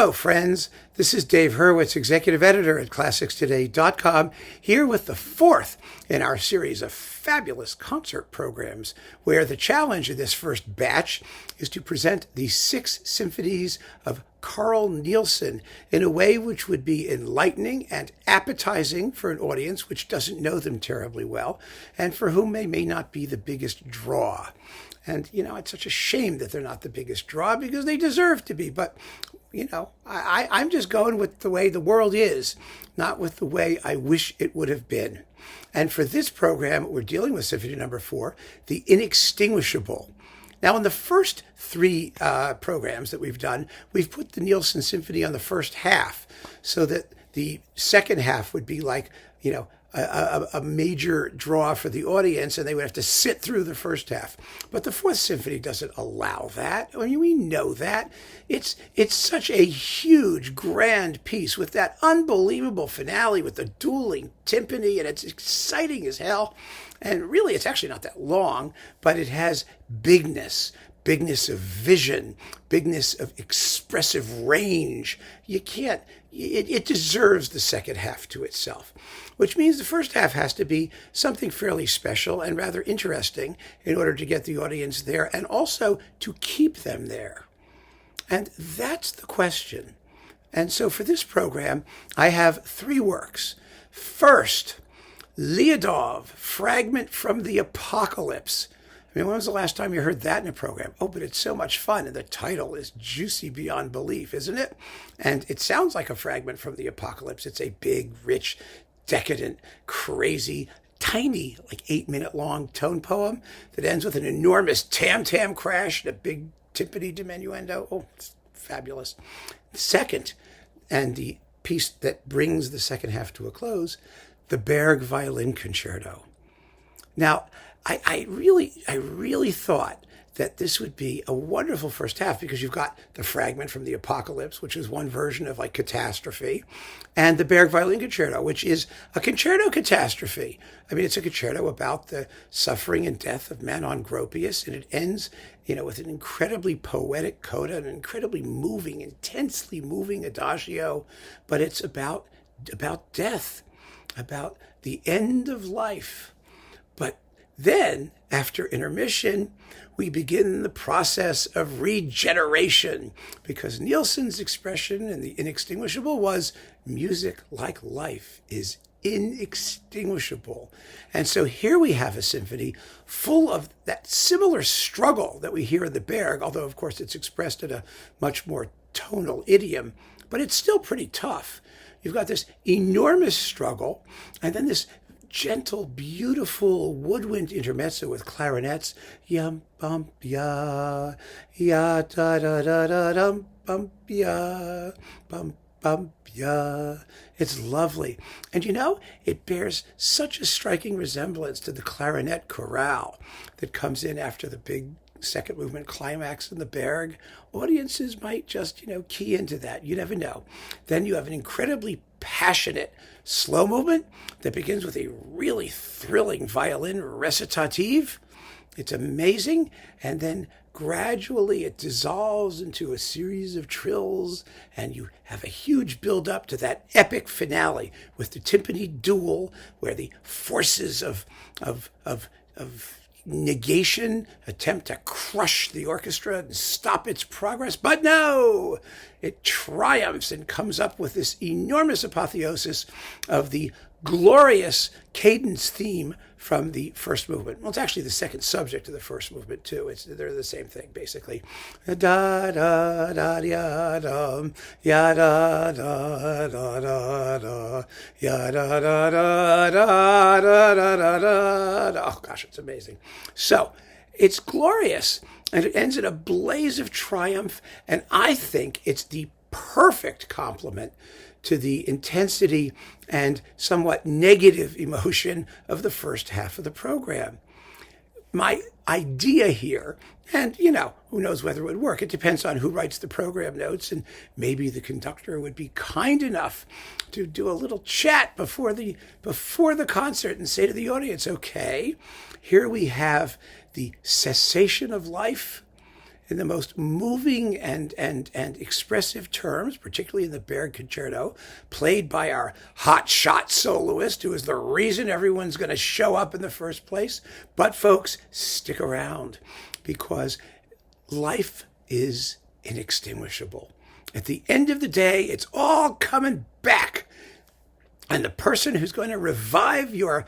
Hello, friends. This is Dave Hurwitz, executive editor at ClassicsToday.com, here with the fourth in our series of fabulous concert programs, where the challenge in this first batch is to present the 6 symphonies of Carl Nielsen in a way which would be enlightening and appetizing for an audience which doesn't know them terribly well, and for whom they may not be the biggest draw. And, it's such a shame that they're not the biggest draw because they deserve to be. But, I'm just going with the way the world is, not with the way I wish it would have been. And for this program, we're dealing with Symphony number 4, the Inextinguishable. Now, in the first 3 programs that we've done, we've put the Nielsen Symphony on the first half so that the second half would be like, a major draw for the audience, and they would have to sit through the first half. But the Fourth Symphony doesn't allow that. I mean, we know that. It's such a huge, grand piece with that unbelievable finale with the dueling timpani, and it's exciting as hell. And really, it's actually not that long, but it has bigness of vision, bigness of expressive range. It deserves the second half to itself, which means the first half has to be something fairly special and rather interesting in order to get the audience there and also to keep them there. And that's the question. And so for this program, I have 3 works. First, Lyadov, Fragment from the Apocalypse. I mean, when was the last time you heard that in a program? Oh, but it's so much fun, and the title is juicy beyond belief, isn't it? And it sounds like a fragment from the Apocalypse. It's a big, rich, decadent, crazy, tiny, like 8-minute-long tone poem that ends with an enormous tam-tam crash and a big timpani diminuendo. Oh, it's fabulous. Second, and the piece that brings the second half to a close, the Berg Violin Concerto. Now, I really thought that this would be a wonderful first half because you've got the Fragment from the Apocalypse, which is one version of like Catastrophe, and the Berg Violin Concerto, which is a concerto catastrophe. I mean, it's a concerto about the suffering and death of Manon Gropius, and it ends, with an incredibly poetic coda, an incredibly moving, intensely moving adagio, but it's about death, about the end of life. But then, after intermission, we begin the process of regeneration, because Nielsen's expression in the Inextinguishable was music like life is inextinguishable. And so here we have a symphony full of that similar struggle that we hear in the Berg, although of course it's expressed in a much more tonal idiom, but it's still pretty tough. You've got this enormous struggle, and then this gentle, beautiful woodwind intermezzo with clarinets. Yum bum ya, ya da da da da dum bum ya, bum bum ya. It's lovely, and it bears such a striking resemblance to the clarinet chorale that comes in after the big second movement climax in the Berg. Audiences might just, key into that. You never know. Then you have an incredibly passionate slow movement that begins with a really thrilling violin recitative. It's amazing. And then gradually it dissolves into a series of trills, and you have a huge build up to that epic finale with the timpani duel, where the forces of negation attempt to crush the orchestra and stop its progress. But no, it triumphs and comes up with this enormous apotheosis of the glorious cadence theme from the first movement. Well, it's actually the second subject of the first movement too. They're the same thing basically. Da da da da dum, ya da da da da da, ya da da da da da da da. Oh gosh, it's amazing. So it's glorious, and it ends in a blaze of triumph. And I think it's the perfect complement to the intensity and somewhat negative emotion of the first half of the program. My idea here, and who knows whether it would work, it depends on who writes the program notes, and maybe the conductor would be kind enough to do a little chat before the concert and say to the audience, okay, here we have the cessation of life in the most moving and expressive terms, particularly in the Berg Concerto, played by our hotshot soloist, who is the reason everyone's going to show up in the first place. But folks, stick around, because life is inextinguishable. At the end of the day, it's all coming back. And the person who's going to revive your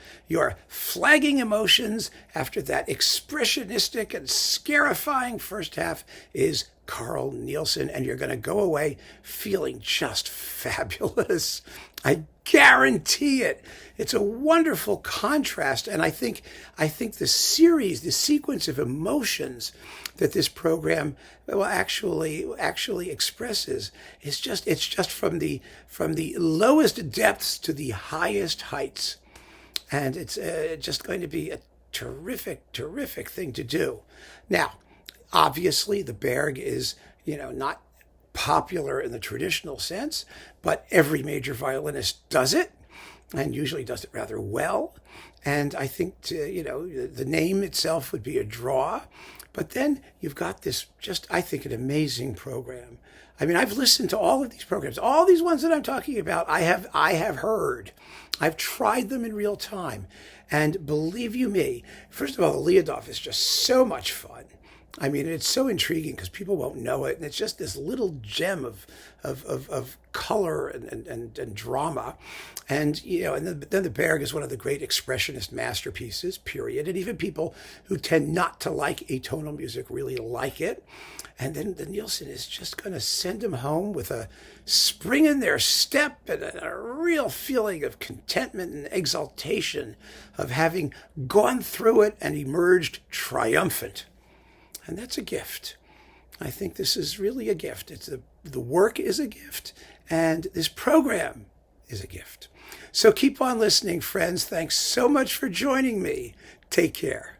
flagging emotions after that expressionistic and scarifying first half is Carl Nielsen, and you're going to go away feeling just fabulous. I guarantee it. It's a wonderful contrast, and I think the series, the sequence of emotions that this program actually expresses is just from the lowest depths to the highest heights, and it's just going to be a terrific thing to do. Now, obviously, the Berg is not popular in the traditional sense, but every major violinist does it, and usually does it rather well. And I think the name itself would be a draw. But then you've got this I think, an amazing program. I mean, I've listened to all of these programs, all these ones that I'm talking about. I have heard. I've tried them in real time. And believe you me, first of all, the Lyadov is just so much fun. I mean, it's so intriguing because people won't know it, and it's just this little gem of color and drama, and then the Berg is one of the great expressionist masterpieces, period. And even people who tend not to like atonal music really like it. And then the Nielsen is just going to send them home with a spring in their step and a real feeling of contentment and exaltation of having gone through it and emerged triumphant. And that's a gift. I think this is really a gift. The work is a gift, and this program is a gift. So keep on listening, friends. Thanks so much for joining me. Take care.